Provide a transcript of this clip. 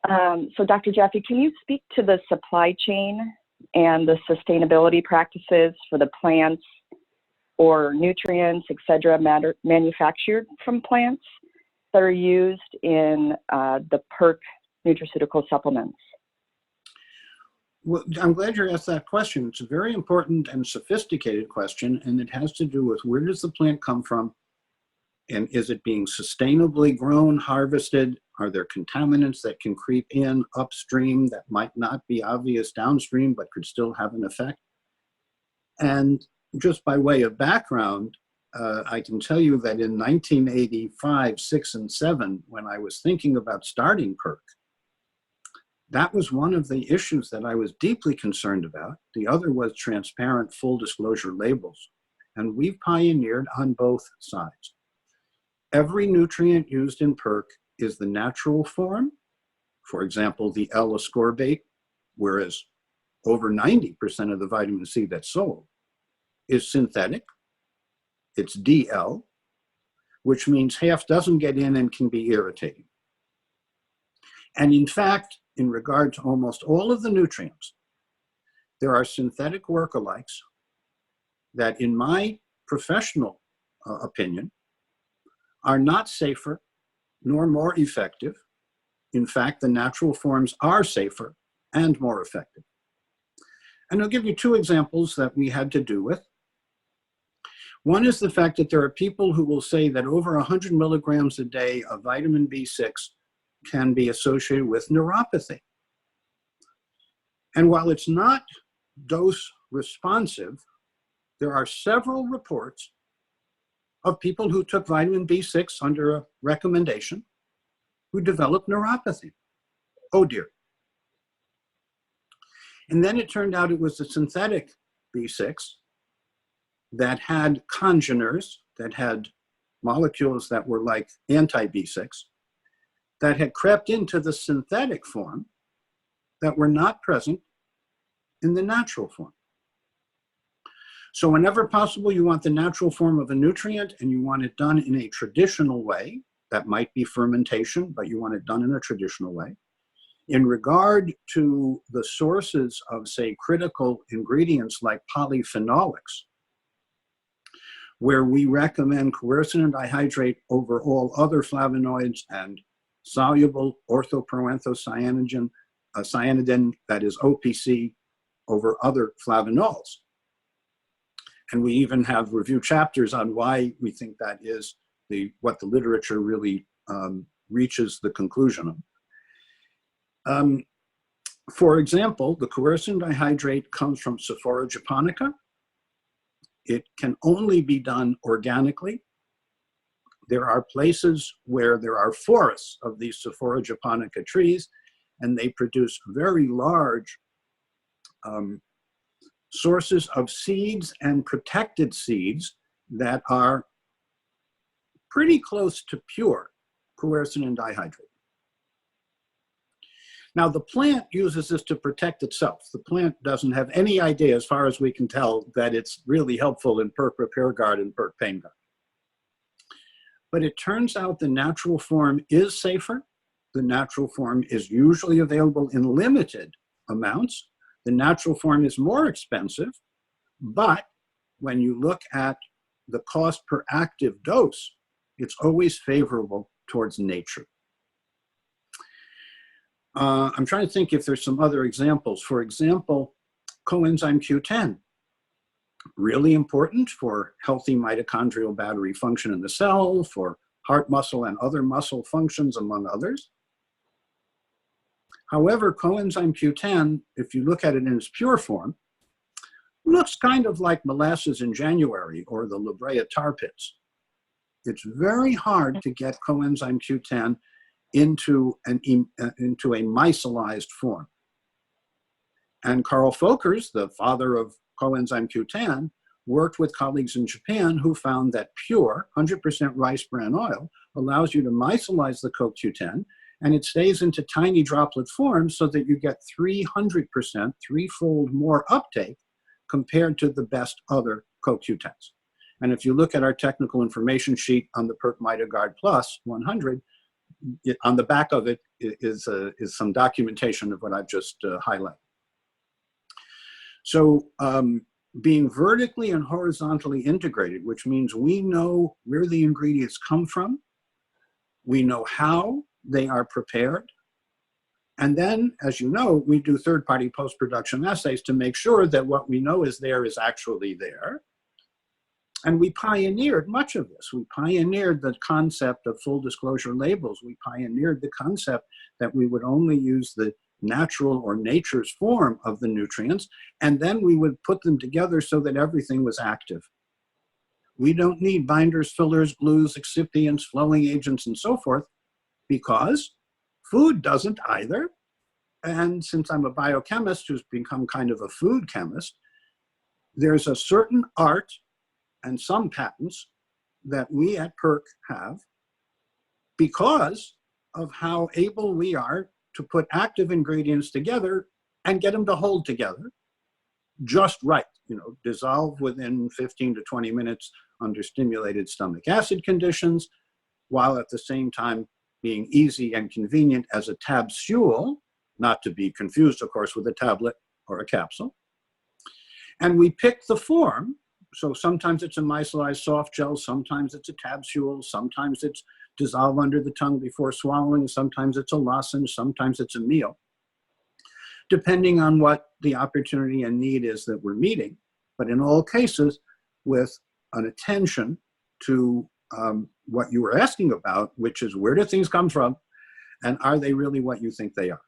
So Dr. Jaffe, can you speak to the supply chain and the sustainability practices for the plants or nutrients, et cetera, manufactured from plants that are used in the PERQUE nutraceutical supplements? Well, I'm glad you asked that question. It's a very important and sophisticated question, and it has to do with where does the plant come from, and is it being sustainably grown, harvested? Are there contaminants that can creep in upstream that might not be obvious downstream but could still have an effect? And just by way of background, I can tell you that in 1985, 6, and 7, when I was thinking about starting PERQUE, that was one of the issues that I was deeply concerned about. The other was transparent, full disclosure labels. And we've pioneered on both sides. Every nutrient used in PERQUE is the natural form. For example, the L-ascorbate, whereas over 90% of the vitamin C that's sold is synthetic. It's DL, which means half doesn't get in and can be irritating. And in fact, in regard to almost all of the nutrients, there are synthetic workalikes that, in my professional opinion, are not safer nor more effective. In fact, the natural forms are safer and more effective. And I'll give you 2 examples that we had to do with. One is the fact that there are people who will say that over 100 milligrams a day of vitamin B6 can be associated with neuropathy. And while it's not dose responsive, there are several reports of people who took vitamin B6 under a recommendation who developed neuropathy. Oh dear. And then it turned out it was the synthetic B6 that had congeners, that had molecules that were like anti-B6, that had crept into the synthetic form that were not present in the natural form. So whenever possible, you want the natural form of a nutrient and you want it done in a traditional way. That might be fermentation, but you want it done in a traditional way. In regard to the sources of, say, critical ingredients like polyphenolics, where we recommend quercetin dihydrate over all other flavonoids and soluble orthoparenthocyanidin, that is OPC, over other flavanols. And we even have review chapters on why we think that is what the literature really reaches the conclusion of. For example, the quercetin dihydrate comes from Sophora japonica. It can only be done organically. There are places where there are forests of these Sophora japonica trees, and they produce very large sources of seeds and protected seeds that are pretty close to pure quercetin dihydrate. Now, the plant uses this to protect itself. The plant doesn't have any idea, as far as we can tell, that it's really helpful in PERQUE Repair Guard and PERQUE Pain Guard. But it turns out the natural form is safer. The natural form is usually available in limited amounts. The natural form is more expensive, but when you look at the cost per active dose, it's always favorable towards nature. I'm trying to think if there's some other examples. For example, coenzyme Q10, really important for healthy mitochondrial battery function in the cell, for heart muscle and other muscle functions, among others. However, coenzyme Q10, if you look at it in its pure form, looks kind of like molasses in January or the La Brea tar pits. It's very hard to get coenzyme Q10 into a micellized form. And Carl Folkers, the father of coenzyme Q10, worked with colleagues in Japan who found that pure 100% rice bran oil allows you to micellize the CoQ10, and it stays into tiny droplet form so that you get 300%, threefold more uptake compared to the best other CoQ10s. And if you look at our technical information sheet on the PERQUE MitoGuard Plus 100, on the back of it is some documentation of what I've just highlighted. So being vertically and horizontally integrated, which means we know where the ingredients come from, we know how they are prepared, and then, as you know, we do third-party post-production assays to make sure that what we know is there is actually there. And we pioneered much of this. We pioneered the concept of full disclosure labels. We pioneered the concept that we would only use the natural or nature's form of the nutrients, and then we would put them together so that everything was active. We don't need binders, fillers, glues, excipients, flowing agents, and so forth, because food doesn't either. And since I'm a biochemist who's become kind of a food chemist, there's a certain art and some patents that we at PERQUE have because of how able we are to put active ingredients together and get them to hold together just right, you know, dissolve within 15 to 20 minutes under stimulated stomach acid conditions, while at the same time being easy and convenient as a tabsule, not to be confused, of course, with a tablet or a capsule. And we pick the form. So sometimes it's a micellized soft gel, sometimes it's a tabsule, sometimes it's dissolve under the tongue before swallowing, sometimes it's a lozenge, sometimes it's a meal, depending on what the opportunity and need is that we're meeting. But in all cases, with an attention to what you were asking about, which is where do things come from, and are they really what you think they are?